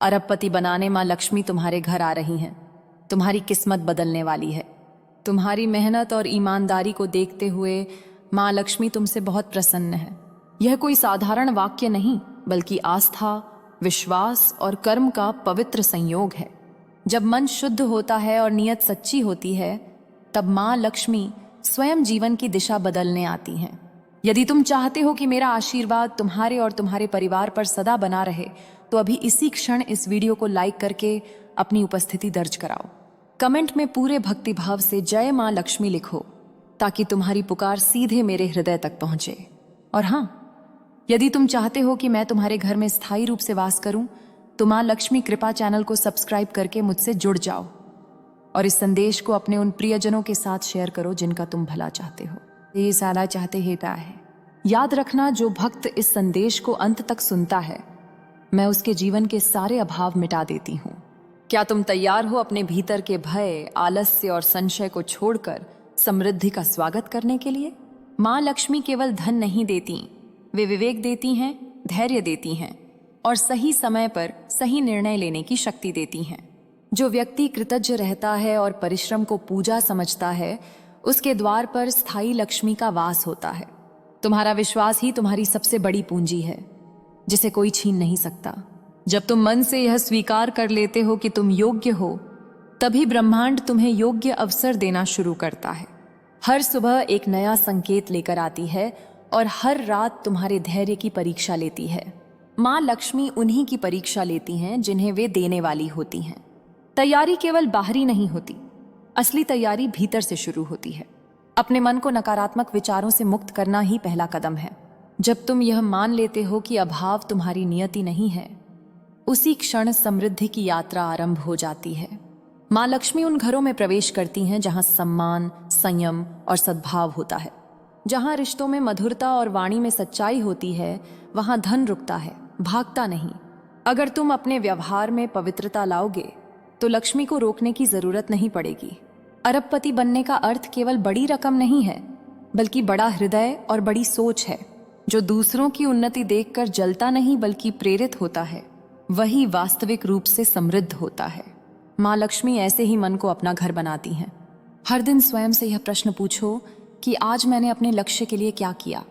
अरबपति बनाने माँ लक्ष्मी तुम्हारे घर आ रही हैं। तुम्हारी किस्मत बदलने वाली है। तुम्हारी मेहनत और ईमानदारी को देखते हुए माँ लक्ष्मी तुमसे बहुत प्रसन्न है। यह कोई साधारण वाक्य नहीं, बल्कि आस्था, विश्वास और कर्म का पवित्र संयोग है। जब मन शुद्ध होता है और नीयत सच्ची होती है, तब माँ लक्ष्मी स्वयं जीवन की दिशा बदलने आती हैं। यदि तुम चाहते हो कि मेरा आशीर्वाद तुम्हारे और तुम्हारे परिवार पर सदा बना रहे, तो अभी इसी क्षण इस वीडियो को लाइक करके अपनी उपस्थिति दर्ज कराओ। कमेंट में पूरे भक्तिभाव से जय माँ लक्ष्मी लिखो, ताकि तुम्हारी पुकार सीधे मेरे हृदय तक पहुंचे। और हाँ, यदि तुम चाहते हो कि मैं तुम्हारे घर में स्थायी रूप से वास करूं, तो माँ लक्ष्मी कृपा चैनल को सब्सक्राइब करके मुझसे जुड़ जाओ और इस संदेश को अपने उन प्रियजनों के साथ शेयर करो जिनका तुम भला चाहते हो। ये सारा चाहते हेता है। याद रखना, जो भक्त इस संदेश को अंत तक सुनता है, मैं उसके जीवन के सारे अभाव मिटा देती हूँ। क्या तुम तैयार हो अपने भीतर के भय, आलस्य और संशय को छोड़कर समृद्धि का स्वागत करने के लिए? माँ लक्ष्मी केवल धन नहीं देती, वे विवेक देती हैं, धैर्य देती हैं और सही समय पर सही निर्णय लेने की शक्ति देती हैं। जो व्यक्ति कृतज्ञ रहता है और परिश्रम को पूजा समझता है, उसके द्वार पर स्थायी लक्ष्मी का वास होता है। तुम्हारा विश्वास ही तुम्हारी सबसे बड़ी पूंजी है, जिसे कोई छीन नहीं सकता। जब तुम मन से यह स्वीकार कर लेते हो कि तुम योग्य हो, तभी ब्रह्मांड तुम्हें योग्य अवसर देना शुरू करता है। हर सुबह एक नया संकेत लेकर आती है और हर रात तुम्हारे धैर्य की परीक्षा लेती है। माँ लक्ष्मी उन्हीं की परीक्षा लेती हैं जिन्हें वे देने वाली होती हैं। तैयारी केवल बाहरी नहीं होती, असली तैयारी भीतर से शुरू होती है। अपने मन को नकारात्मक विचारों से मुक्त करना ही पहला कदम है। जब तुम यह मान लेते हो कि अभाव तुम्हारी नियति नहीं है, उसी क्षण समृद्धि की यात्रा आरंभ हो जाती है। माँ लक्ष्मी उन घरों में प्रवेश करती हैं जहां सम्मान, संयम और सद्भाव होता है। जहां रिश्तों में मधुरता और वाणी में सच्चाई होती है, वहां धन रुकता है, भागता नहीं। अगर तुम अपने व्यवहार में पवित्रता लाओगे, तो लक्ष्मी को रोकने की जरूरत नहीं पड़ेगी। अरबपति बनने का अर्थ केवल बड़ी रकम नहीं है, बल्कि बड़ा हृदय और बड़ी सोच है। जो दूसरों की उन्नति देखकर जलता नहीं, बल्कि प्रेरित होता है, वही वास्तविक रूप से समृद्ध होता है। माँ लक्ष्मी ऐसे ही मन को अपना घर बनाती हैं। हर दिन स्वयं से यह प्रश्न पूछो कि आज मैंने अपने लक्ष्य के लिए क्या किया।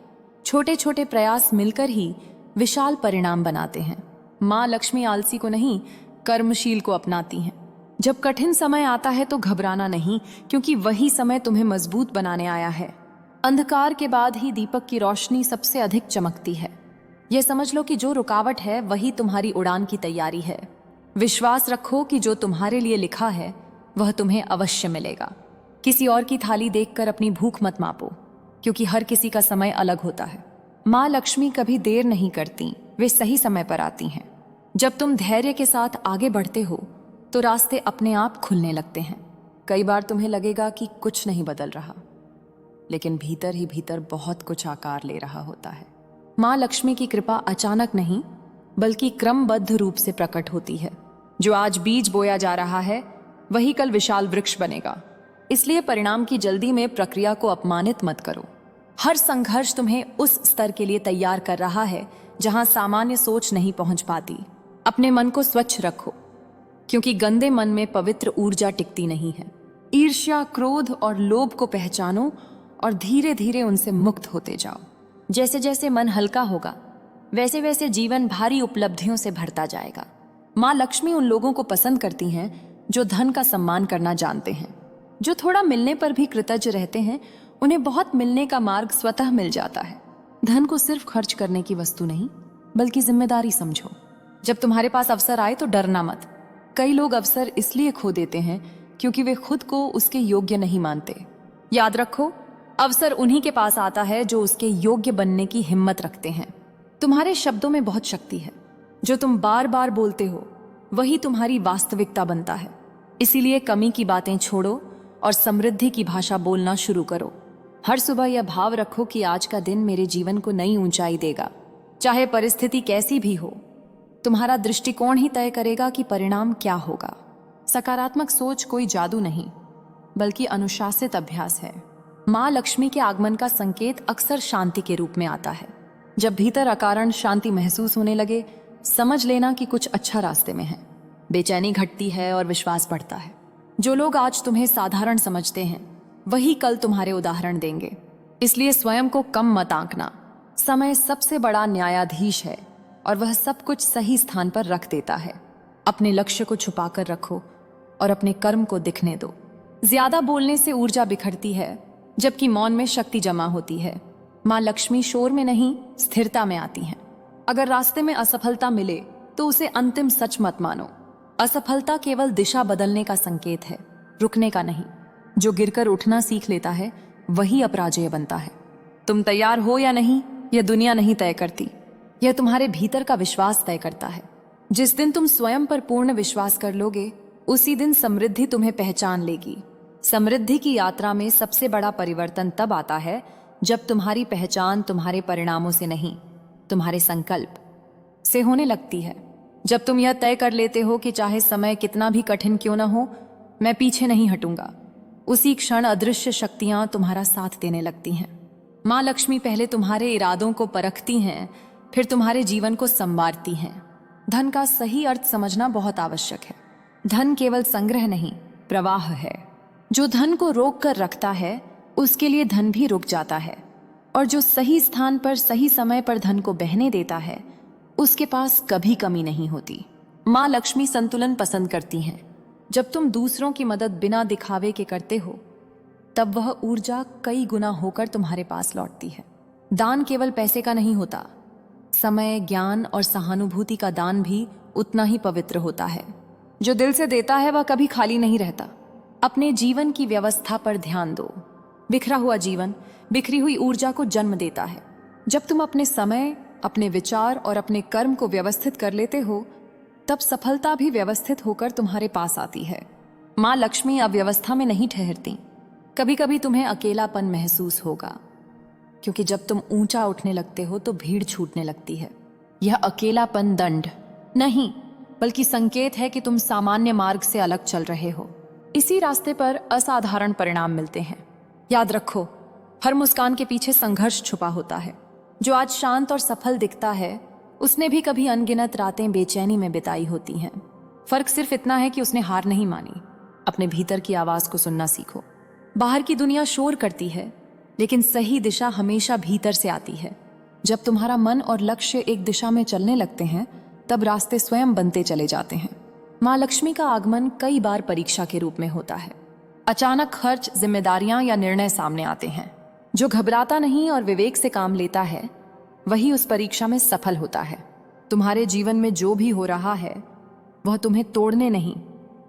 छोटे छोटे प्रयास मिलकर ही विशाल परिणाम बनाते हैं। माँ लक्ष्मी आलसी को नहीं, कर्मशील को अपनाती हैं। जब कठिन समय आता है तो घबराना नहीं, क्योंकि वही समय तुम्हें मजबूत बनाने आया है। अंधकार के बाद ही दीपक की रोशनी सबसे अधिक चमकती है। यह समझ लो कि जो रुकावट है वही तुम्हारी उड़ान की तैयारी है। विश्वास रखो कि जो तुम्हारे लिए लिखा है वह तुम्हें अवश्य मिलेगा। किसी और की थाली देखकर अपनी भूख मत मापो, क्योंकि हर किसी का समय अलग होता है। माँ लक्ष्मी कभी देर नहीं करती, वे सही समय पर आती हैं। जब तुम धैर्य के साथ आगे बढ़ते हो, तो रास्ते अपने आप खुलने लगते हैं। कई बार तुम्हें लगेगा कि कुछ नहीं बदल रहा, लेकिन भीतर ही भीतर बहुत कुछ आकार ले रहा होता है। माँ लक्ष्मी की कृपा अचानक नहीं, बल्कि क्रमबद्ध रूप से प्रकट होती है। जो आज बीज बोया जा रहा है, वही कल विशाल वृक्ष बनेगा। इसलिए परिणाम की जल्दी में प्रक्रिया को अपमानित मत करो। हर संघर्ष तुम्हें उस स्तर के लिए तैयार कर रहा है जहां सामान्य सोच नहीं पहुंच पाती। अपने मन को स्वच्छ रखो, क्योंकि गंदे मन में पवित्र ऊर्जा टिकती नहीं है। ईर्ष्या, क्रोध और लोभ को पहचानो और धीरे धीरे उनसे मुक्त होते जाओ। जैसे जैसे मन हल्का होगा, वैसे वैसे जीवन भारी उपलब्धियों से भरता जाएगा। माँ लक्ष्मी उन लोगों को पसंद करती हैं जो धन का सम्मान करना जानते हैं। जो थोड़ा मिलने पर भी कृतज्ञ रहते हैं, उन्हें बहुत मिलने का मार्ग स्वतः मिल जाता है। धन को सिर्फ खर्च करने की वस्तु नहीं, बल्कि जिम्मेदारी समझो। जब तुम्हारे पास अवसर आए तो डरना मत। कई लोग अवसर इसलिए खो देते हैं क्योंकि वे खुद को उसके योग्य नहीं मानते। याद रखो, अवसर उन्हीं के पास आता है जो उसके योग्य बनने की हिम्मत रखते हैं। तुम्हारे शब्दों में बहुत शक्ति है। जो तुम बार बार बोलते हो, वही तुम्हारी वास्तविकता बनता है। इसीलिए कमी की बातें छोड़ो और समृद्धि की भाषा बोलना शुरू करो। हर सुबह यह भाव रखो कि आज का दिन मेरे जीवन को नई ऊंचाई देगा। चाहे परिस्थिति कैसी भी हो, तुम्हारा दृष्टिकोण ही तय करेगा कि परिणाम क्या होगा। सकारात्मक सोच कोई जादू नहीं, बल्कि अनुशासित अभ्यास है। माँ लक्ष्मी के आगमन का संकेत अक्सर शांति के रूप में आता है। जब भीतर अकारण शांति महसूस होने लगे, समझ लेना कि कुछ अच्छा रास्ते में है। बेचैनी घटती है और विश्वास बढ़ता है। जो लोग आज तुम्हें साधारण समझते हैं वही कल तुम्हारे उदाहरण देंगे। इसलिए स्वयं को कम मत आंकना। समय सबसे बड़ा न्यायाधीश है और वह सब कुछ सही स्थान पर रख देता है। अपने लक्ष्य को छुपाकर रखो और अपने कर्म को दिखने दो। ज्यादा बोलने से ऊर्जा बिखरती है, जबकि मौन में शक्ति जमा होती है। माँ लक्ष्मी शोर में नहीं, स्थिरता में आती हैं। अगर रास्ते में असफलता मिले तो उसे अंतिम सच मत मानो। असफलता केवल दिशा बदलने का संकेत है, रुकने का नहीं। जो गिरकर उठना सीख लेता है वही अपराजेय बनता है। तुम तैयार हो या नहीं, यह दुनिया नहीं तय करती, यह तुम्हारे भीतर का विश्वास तय करता है। जिस दिन तुम स्वयं पर पूर्ण विश्वास कर लोगे, उसी दिन समृद्धि तुम्हें पहचान लेगी। समृद्धि की यात्रा में सबसे बड़ा परिवर्तन तब आता है जब तुम्हारी पहचान तुम्हारे परिणामों से नहीं, तुम्हारे संकल्प से होने लगती है। जब तुम यह तय कर लेते हो कि चाहे समय कितना भी कठिन क्यों न हो, मैं पीछे नहीं हटूंगा, उसी क्षण अदृश्य शक्तियां तुम्हारा साथ देने लगती हैं। माँ लक्ष्मी पहले तुम्हारे इरादों को परखती हैं, फिर तुम्हारे जीवन को संवारती हैं। धन का सही अर्थ समझना बहुत आवश्यक है। धन केवल संग्रह नहीं, प्रवाह है। जो धन को रोक कर रखता है उसके लिए धन भी रुक जाता है, और जो सही स्थान पर सही समय पर धन को बहने देता है उसके पास कभी कमी नहीं होती। माँ लक्ष्मी संतुलन पसंद करती हैं। जब तुम दूसरों की मदद बिना दिखावे के करते हो तब वह ऊर्जा कई गुना होकर तुम्हारे पास लौटती है। दान केवल पैसे का नहीं होता, समय, ज्ञान और सहानुभूति का दान भी उतना ही पवित्र होता है। जो दिल से देता है वह कभी खाली नहीं रहता। अपने जीवन की व्यवस्था पर ध्यान दो। बिखरा हुआ जीवन बिखरी हुई ऊर्जा को जन्म देता है। जब तुम अपने समय, अपने विचार और अपने कर्म को व्यवस्थित कर लेते हो तब सफलता भी व्यवस्थित होकर तुम्हारे पास आती है। माँ लक्ष्मी अव्यवस्था में नहीं ठहरती। कभी कभी तुम्हें अकेलापन महसूस होगा, क्योंकि जब तुम ऊंचा उठने लगते हो तो भीड़ छूटने लगती है। यह अकेलापन दंड नहीं, बल्कि संकेत है कि तुम सामान्य मार्ग से अलग चल रहे हो। इसी रास्ते पर असाधारण परिणाम मिलते हैं। याद रखो, हर मुस्कान के पीछे संघर्ष छुपा होता है। जो आज शांत और सफल दिखता है उसने भी कभी अनगिनत रातें बेचैनी में बिताई होती हैं। फर्क सिर्फ इतना है कि उसने हार नहीं मानी। अपने भीतर की आवाज को सुनना सीखो। बाहर की दुनिया शोर करती है, लेकिन सही दिशा हमेशा भीतर से आती है। जब तुम्हारा मन और लक्ष्य एक दिशा में चलने लगते हैं तब रास्ते स्वयं बनते चले जाते हैं। माँ लक्ष्मी का आगमन कई बार परीक्षा के रूप में होता है। अचानक खर्च, जिम्मेदारियां या निर्णय सामने आते हैं। जो घबराता नहीं और विवेक से काम लेता है वही उस परीक्षा में सफल होता है। तुम्हारे जीवन में जो भी हो रहा है वह तुम्हें तोड़ने नहीं,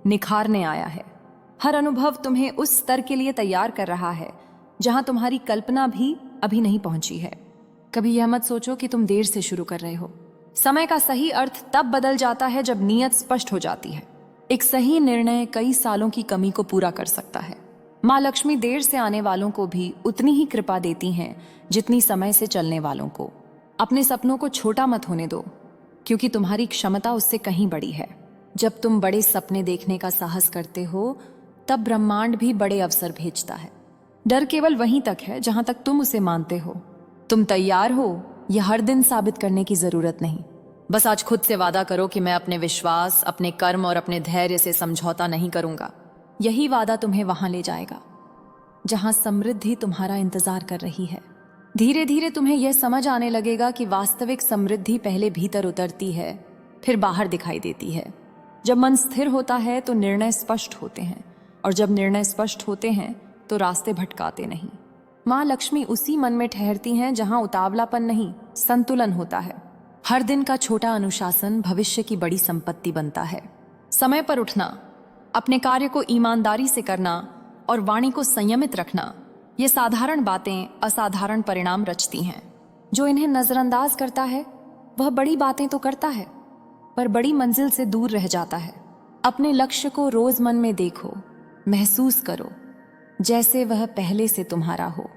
निखारने आया है। हर अनुभव तुम्हें उस स्तर के लिए तैयार कर रहा है जहां तुम्हारी कल्पना भी अभी नहीं पहुंची है। कभी यह मत सोचो कि तुम देर से शुरू कर रहे हो। समय का सही अर्थ तब बदल जाता है जब नीयत स्पष्ट हो जाती है। एक सही निर्णय कई सालों की कमी को पूरा कर सकता है। माँ लक्ष्मी देर से आने वालों को भी उतनी ही कृपा देती हैं जितनी समय से चलने वालों को। अपने सपनों को छोटा मत होने दो, क्योंकि तुम्हारी क्षमता उससे कहीं बड़ी है। जब तुम बड़े सपने देखने का साहस करते हो तब ब्रह्मांड भी बड़े अवसर भेजता है। डर केवल वहीं तक है जहां तक तुम उसे मानते हो। तुम तैयार हो यह हर दिन साबित करने की जरूरत नहीं। बस आज खुद से वादा करो कि मैं अपने विश्वास, अपने कर्म और अपने धैर्य से समझौता नहीं करूंगा। यही वादा तुम्हें वहां ले जाएगा जहां समृद्धि तुम्हारा इंतजार कर रही है। धीरे धीरे तुम्हें यह समझ आने लगेगा कि वास्तविक समृद्धि पहले भीतर उतरती है, फिर बाहर दिखाई देती है। जब मन स्थिर होता है तो निर्णय स्पष्ट होते हैं, और जब निर्णय स्पष्ट होते हैं तो रास्ते भटकाते नहीं। माँ लक्ष्मी उसी मन में ठहरती हैं जहां उतावलापन नहीं, संतुलन होता है। हर दिन का छोटा अनुशासन भविष्य की बड़ी संपत्ति बनता है। समय पर उठना, अपने कार्य को ईमानदारी से करना और वाणी को संयमित रखना, ये साधारण बातें असाधारण परिणाम रचती हैं। जो इन्हें नजरअंदाज करता है वह बड़ी बातें तो करता है पर बड़ी मंजिल से दूर रह जाता है। अपने लक्ष्य को रोज मन में देखो, महसूस करो जैसे वह पहले से तुम्हारा हो।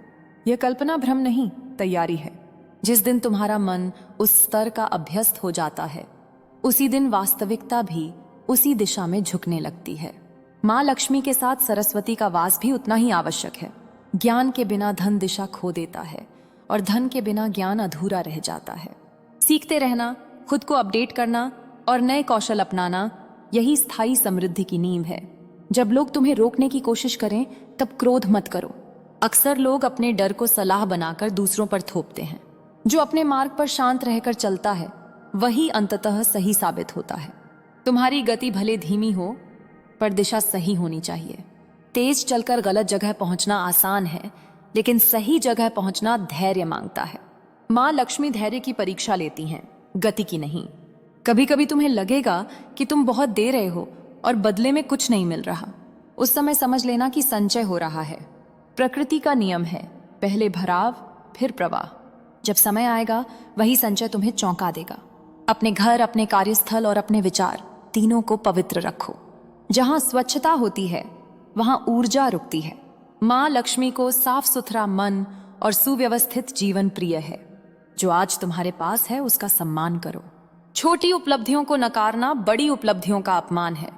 यह कल्पना भ्रम नहीं, तैयारी है। जिस दिन तुम्हारा मन उस स्तर का अभ्यस्त हो जाता है उसी दिन वास्तविकता भी उसी दिशा में झुकने लगती है। माँ लक्ष्मी के साथ सरस्वती का वास भी उतना ही आवश्यक है। ज्ञान के बिना धन दिशा खो देता है और धन के बिना ज्ञान अधूरा रह जाता है। सीखते रहना, खुद को अपडेट करना और नए कौशल अपनाना, यही स्थायी समृद्धि की नींव है। जब लोग तुम्हें रोकने की कोशिश करें तब क्रोध मत करो। अक्सर लोग अपने डर को सलाह बनाकर दूसरों पर थोपते हैं। जो अपने मार्ग पर शांत रहकर चलता है वही अंततः सही साबित होता है। तुम्हारी गति भले धीमी हो पर दिशा सही होनी चाहिए। तेज चलकर गलत जगह पहुंचना आसान है, लेकिन सही जगह पहुंचना धैर्य मांगता है। माँ लक्ष्मी धैर्य की परीक्षा लेती हैं, गति की नहीं। कभी कभी तुम्हें लगेगा कि तुम बहुत दे रहे हो और बदले में कुछ नहीं मिल रहा। उस समय समझ लेना कि संचय हो रहा है। प्रकृति का नियम है, पहले भराव फिर प्रवाह। जब समय आएगा वही संचय तुम्हें चौंका देगा। अपने घर, अपने कार्यस्थल और अपने विचार तीनों को पवित्र रखो। जहां स्वच्छता होती है वहां ऊर्जा रुकती है। माँ लक्ष्मी को साफ सुथरा मन और सुव्यवस्थित जीवन प्रिय है। जो आज तुम्हारे पास है उसका सम्मान करो। छोटी उपलब्धियों को नकारना बड़ी उपलब्धियों का अपमान है।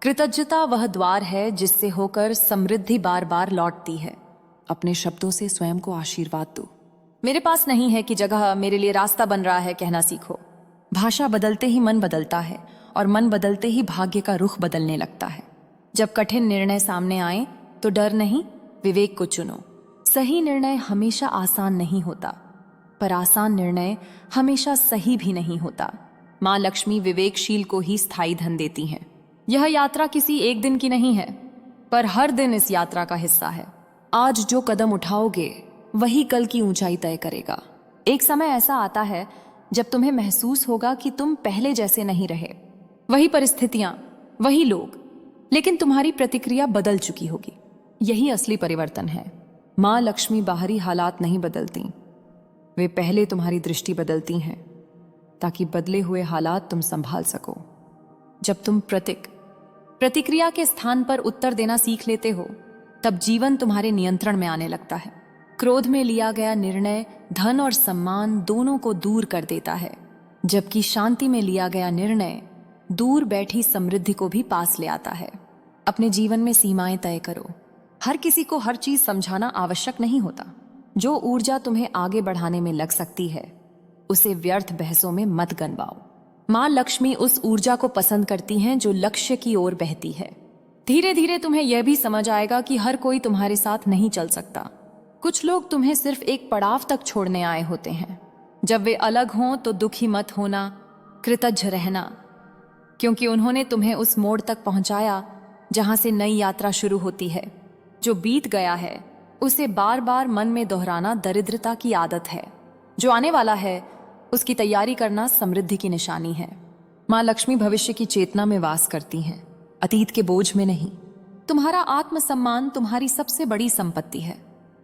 कृतज्ञता वह द्वार है जिससे होकर समृद्धि बार बार लौटती है। अपने शब्दों से स्वयं को आशीर्वाद दो। मेरे पास नहीं है कि जगह मेरे लिए रास्ता बन रहा है कहना सीखो। भाषा बदलते ही मन बदलता है और मन बदलते ही भाग्य का रुख बदलने लगता है। जब कठिन निर्णय सामने आए तो डर नहीं, विवेक को चुनो। सही निर्णय हमेशा आसान नहीं होता, पर आसान निर्णय हमेशा सही भी नहीं होता। माँ लक्ष्मी विवेकशील को ही स्थायी धन देती हैं। यह यात्रा किसी एक दिन की नहीं है, पर हर दिन इस यात्रा का हिस्सा है। आज जो कदम उठाओगे वही कल की ऊंचाई तय करेगा। एक समय ऐसा आता है जब तुम्हें महसूस होगा कि तुम पहले जैसे नहीं रहे। वही परिस्थितियां, वही लोग, लेकिन तुम्हारी प्रतिक्रिया बदल चुकी होगी। यही असली परिवर्तन है। माँ लक्ष्मी बाहरी हालात नहीं बदलती, वे पहले तुम्हारी दृष्टि बदलती हैं ताकि बदले हुए हालात तुम संभाल सको। जब तुम प्रतिक्रिया के स्थान पर उत्तर देना सीख लेते हो तब जीवन तुम्हारे नियंत्रण में आने लगता है। क्रोध में लिया गया निर्णय धन और सम्मान दोनों को दूर कर देता है, जबकि शांति में लिया गया निर्णय दूर बैठी समृद्धि को भी पास ले आता है। अपने जीवन में सीमाएं तय करो। हर किसी को हर चीज समझाना आवश्यक नहीं होता। जो ऊर्जा तुम्हें आगे बढ़ाने में लग सकती है उसे व्यर्थ बहसों में मत गंवाओ। माँ लक्ष्मी उस ऊर्जा को पसंद करती हैं जो लक्ष्य की ओर बहती है। धीरे धीरे तुम्हें यह भी समझ आएगा कि हर कोई तुम्हारे साथ नहीं चल सकता। कुछ लोग तुम्हें सिर्फ एक पड़ाव तक छोड़ने आए होते हैं। जब वे अलग हों तो दुखी मत होना, कृतज्ञ रहना, क्योंकि उन्होंने तुम्हें उस मोड़ तक पहुंचाया जहां से नई यात्रा शुरू होती है। जो बीत गया है उसे बार बार मन में दोहराना दरिद्रता की आदत है। जो आने वाला है उसकी तैयारी करना समृद्धि की निशानी है। माँ लक्ष्मी भविष्य की चेतना में वास करती हैं, अतीत के बोझ में नहीं। तुम्हारा आत्मसम्मान तुम्हारी सबसे बड़ी संपत्ति है।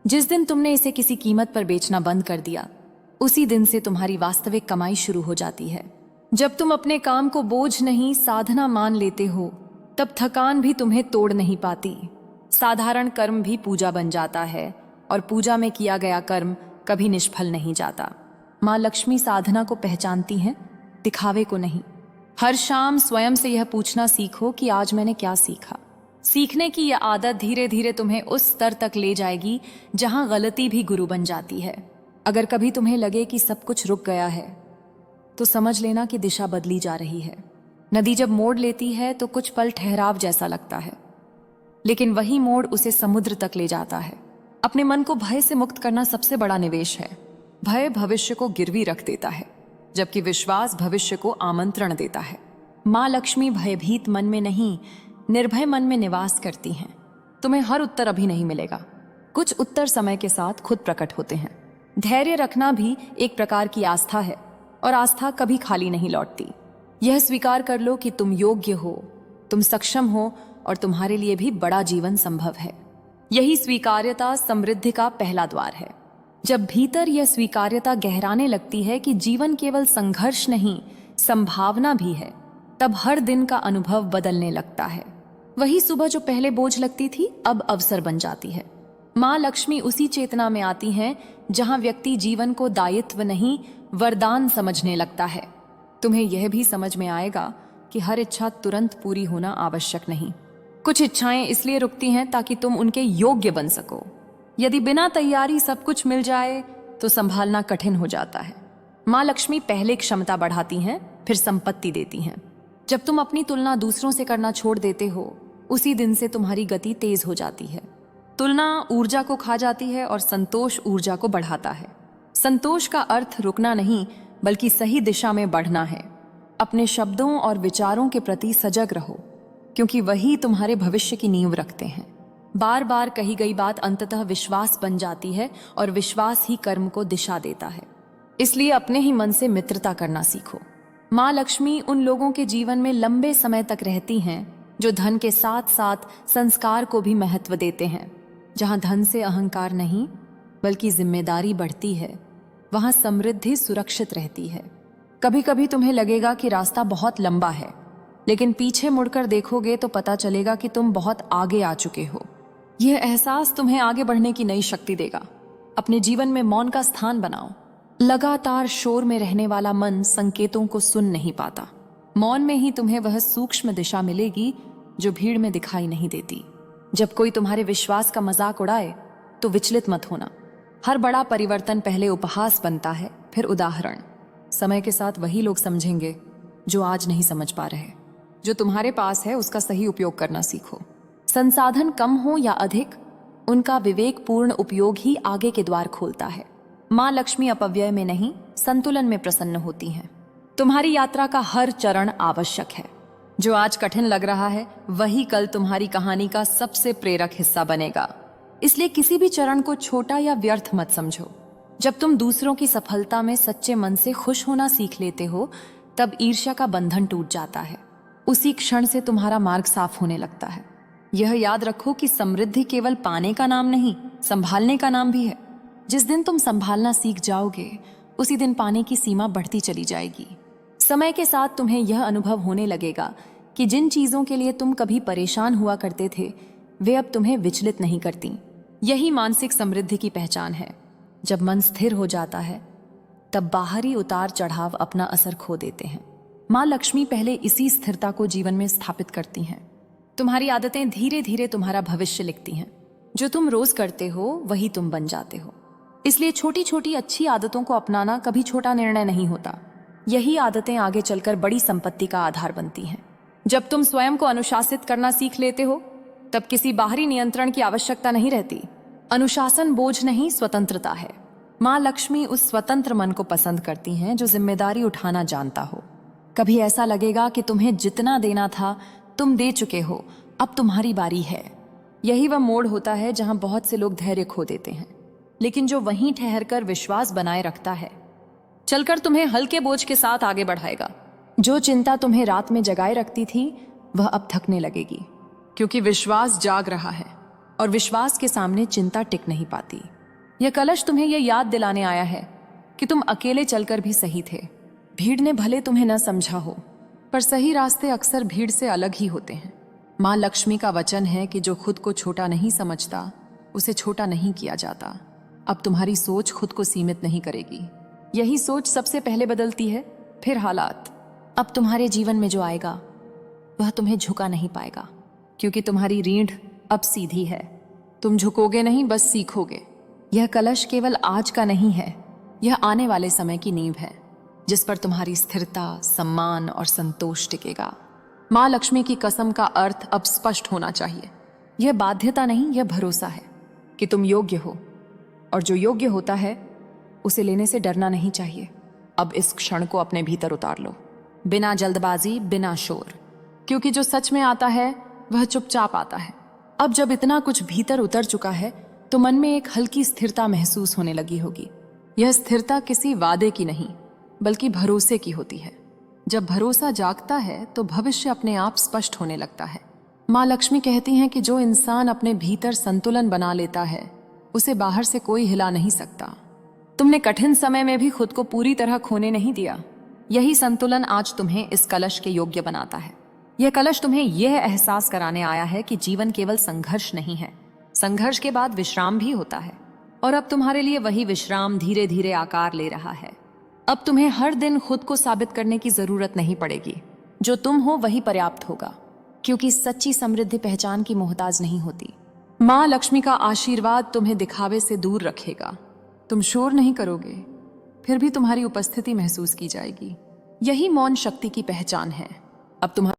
जिस दिन तुमने इसे किसी कीमत पर बेचना बंद कर दिया उसी दिन से तुम्हारी वास्तविक कमाई शुरू हो जाती है। जब तुम अपने काम को बोझ नहीं साधना मान लेते हो तब थकान भी तुम्हें तोड़ नहीं पाती। साधारण कर्म भी पूजा बन जाता है और पूजा में किया गया कर्म कभी निष्फल नहीं जाता। माँ लक्ष्मी साधना को पहचानती हैं, दिखावे को नहीं। हर शाम स्वयं से यह पूछना सीखो कि आज मैंने क्या सीखा। सीखने की यह आदत धीरे धीरे तुम्हें उस स्तर तक ले जाएगी जहां गलती भी गुरु बन जाती है। अगर कभी तुम्हें लगे कि सब कुछ रुक गया है तो समझ लेना कि दिशा बदली जा रही है। नदी जब मोड़ लेती है तो कुछ पल ठहराव जैसा लगता है, लेकिन वही मोड़ उसे समुद्र तक ले जाता है। अपने मन को भय से मुक्त करना सबसे बड़ा निवेश है। भय भविष्य को गिरवी रख देता है, जबकि विश्वास भविष्य को आमंत्रण देता है। माँ लक्ष्मी भयभीत मन में नहीं, निर्भय मन में निवास करती हैं। तुम्हें हर उत्तर अभी नहीं मिलेगा, कुछ उत्तर समय के साथ खुद प्रकट होते हैं। धैर्य रखना भी एक प्रकार की आस्था है और आस्था कभी खाली नहीं लौटती। यह स्वीकार कर लो कि तुम योग्य हो, तुम सक्षम हो और तुम्हारे लिए भी बड़ा जीवन संभव है। यही स्वीकार्यता समृद्धि का पहला द्वार है। जब भीतर यह स्वीकार्यता गहराने लगती है कि जीवन केवल संघर्ष नहीं संभावना भी है, तब हर दिन का अनुभव बदलने लगता है। वही सुबह जो पहले बोझ लगती थी अब अवसर बन जाती है। माँ लक्ष्मी उसी चेतना में आती हैं जहां व्यक्ति जीवन को दायित्व नहीं वरदान समझने लगता है। तुम्हें यह भी समझ में आएगा कि हर इच्छा तुरंत पूरी होना आवश्यक नहीं। कुछ इच्छाएं इसलिए रुकती हैं ताकि तुम उनके योग्य बन सको। यदि बिना तैयारी सब कुछ मिल जाए तो संभालना कठिन हो जाता है। माँ लक्ष्मी पहले क्षमता बढ़ाती हैं, फिर संपत्ति देती हैं। जब तुम अपनी तुलना दूसरों से करना छोड़ देते हो, उसी दिन से तुम्हारी गति तेज हो जाती है। तुलना ऊर्जा को खा जाती है और संतोष ऊर्जा को बढ़ाता है। संतोष का अर्थ रुकना नहीं, बल्कि सही दिशा में बढ़ना है। अपने शब्दों और विचारों के प्रति सजग रहो, क्योंकि वही तुम्हारे भविष्य की नींव रखते हैं। बार बार कही गई बात अंततः विश्वास बन जाती है और विश्वास ही कर्म को दिशा देता है। इसलिए अपने ही मन से मित्रता करना सीखो। माँ लक्ष्मी उन लोगों के जीवन में लंबे समय तक रहती हैं जो धन के साथ साथ संस्कार को भी महत्व देते हैं। जहाँ धन से अहंकार नहीं, बल्कि जिम्मेदारी बढ़ती है, वहाँ समृद्धि सुरक्षित रहती है। कभी कभी तुम्हें लगेगा कि रास्ता बहुत लंबा है, लेकिन पीछे मुड़कर देखोगे तो पता चलेगा कि तुम बहुत आगे आ चुके हो। यह एहसास तुम्हें आगे बढ़ने की नई शक्ति देगा। अपने जीवन में मौन का स्थान बनाओ। लगातार शोर में रहने वाला मन संकेतों को सुन नहीं पाता। मौन में ही तुम्हें वह सूक्ष्म दिशा मिलेगी जो भीड़ में दिखाई नहीं देती। जब कोई तुम्हारे विश्वास का मजाक उड़ाए तो विचलित मत होना। हर बड़ा परिवर्तन पहले उपहास बनता है, फिर उदाहरण। समय के साथ वही लोग समझेंगे जो आज नहीं समझ पा रहे। जो तुम्हारे पास है उसका सही उपयोग करना सीखो। संसाधन कम हो या अधिक, उनका विवेकपूर्ण उपयोग ही आगे के द्वार खोलता है। माँ लक्ष्मी अपव्यय में नहीं, संतुलन में प्रसन्न होती हैं। तुम्हारी यात्रा का हर चरण आवश्यक है। जो आज कठिन लग रहा है, वही कल तुम्हारी कहानी का सबसे प्रेरक हिस्सा बनेगा। इसलिए किसी भी चरण को छोटा या व्यर्थ मत समझो। जब तुम दूसरों की सफलता में सच्चे मन से खुश होना सीख लेते हो, तब ईर्ष्या का बंधन टूट जाता है। उसी क्षण से तुम्हारा मार्ग साफ होने लगता है। यह याद रखो कि समृद्धि केवल पाने का नाम नहीं, संभालने का नाम भी है। जिस दिन तुम संभालना सीख जाओगे, उसी दिन पाने की सीमा बढ़ती चली जाएगी। समय के साथ तुम्हें यह अनुभव होने लगेगा कि जिन चीजों के लिए तुम कभी परेशान हुआ करते थे, वे अब तुम्हें विचलित नहीं करती। यही मानसिक समृद्धि की पहचान है। जब मन स्थिर हो जाता है, तब बाहरी उतार चढ़ाव अपना असर खो देते हैं। माँ लक्ष्मी पहले इसी स्थिरता को जीवन में स्थापित करती हैं। तुम्हारी आदतें धीरे धीरे तुम्हारा भविष्य लिखती हैं। जो तुम रोज करते हो, वही तुम बन जाते हो। इसलिए छोटी छोटी अच्छी आदतों को अपनाना कभी छोटा निर्णय नहीं होता। यही आदतें आगे चलकर बड़ी संपत्ति का आधार बनती हैं। जब तुम स्वयं को अनुशासित करना सीख लेते हो, तब किसी बाहरी नियंत्रण की आवश्यकता नहीं रहती। अनुशासन बोझ नहीं, स्वतंत्रता है। माँ लक्ष्मी उस स्वतंत्र मन को पसंद करती हैं जो जिम्मेदारी उठाना जानता हो। कभी ऐसा लगेगा कि तुम्हें जितना देना था तुम दे चुके हो, अब तुम्हारी बारी है। यही वह मोड़ होता है जहां बहुत से लोग धैर्य खो देते हैं, लेकिन जो वहीं ठहरकर विश्वास बनाए रखता है, चलकर तुम्हें हल्के बोझ के साथ आगे बढ़ाएगा। जो चिंता तुम्हें रात में जगाए रखती थी, वह अब थकने लगेगी, क्योंकि विश्वास जाग रहा है और विश्वास के सामने चिंता टिक नहीं पाती। यह कलश तुम्हें यह याद दिलाने आया है कि तुम अकेले चलकर भी सही थे। भीड़ ने भले तुम्हें न समझा हो, पर सही रास्ते अक्सर भीड़ से अलग ही होते हैं। माँ लक्ष्मी का वचन है कि जो खुद को छोटा नहीं समझता, उसे छोटा नहीं किया जाता। अब तुम्हारी सोच खुद को सीमित नहीं करेगी। यही सोच सबसे पहले बदलती है, फिर हालात। अब तुम्हारे जीवन में जो आएगा, वह तुम्हें झुका नहीं पाएगा, क्योंकि तुम्हारी रीढ़ अब सीधी है। तुम झुकोगे नहीं, बस सीखोगे। यह कलश केवल आज का नहीं है, यह आने वाले समय की नींव है, जिस पर तुम्हारी स्थिरता, सम्मान और संतोष टिकेगा। माँ लक्ष्मी की कसम का अर्थ अब स्पष्ट होना चाहिए। यह बाध्यता नहीं, यह भरोसा है कि तुम योग्य हो, और जो योग्य होता है उसे लेने से डरना नहीं चाहिए। अब इस क्षण को अपने भीतर उतार लो, बिना जल्दबाजी, बिना शोर, क्योंकि जो सच में आता है वह चुपचाप आता है। अब जब इतना कुछ भीतर उतर चुका है, तो मन में एक हल्की स्थिरता महसूस होने लगी होगी। यह स्थिरता किसी वादे की नहीं, बल्कि भरोसे की होती है। जब भरोसा जागता है तो भविष्य अपने आप स्पष्ट होने लगता है। माँ लक्ष्मी कहती हैं कि जो इंसान अपने भीतर संतुलन बना लेता है, उसे बाहर से कोई हिला नहीं सकता। तुमने कठिन समय में भी खुद को पूरी तरह खोने नहीं दिया। यही संतुलन आज तुम्हें इस कलश के योग्य बनाता है। यह कलश तुम्हें यह एहसास कराने आया है कि जीवन केवल संघर्ष नहीं है, संघर्ष के बाद विश्राम भी होता है। और अब तुम्हारे लिए वही विश्राम धीरे धीरे आकार ले रहा है। अब तुम्हें हर दिन खुद को साबित करने की जरूरत नहीं पड़ेगी। जो तुम हो वही पर्याप्त होगा, क्योंकि सच्ची समृद्धि पहचान की मोहताज नहीं होती। माँ लक्ष्मी का आशीर्वाद तुम्हें दिखावे से दूर रखेगा। तुम शोर नहीं करोगे, फिर भी तुम्हारी उपस्थिति महसूस की जाएगी। यही मौन शक्ति की पहचान है। अब तुम्हारा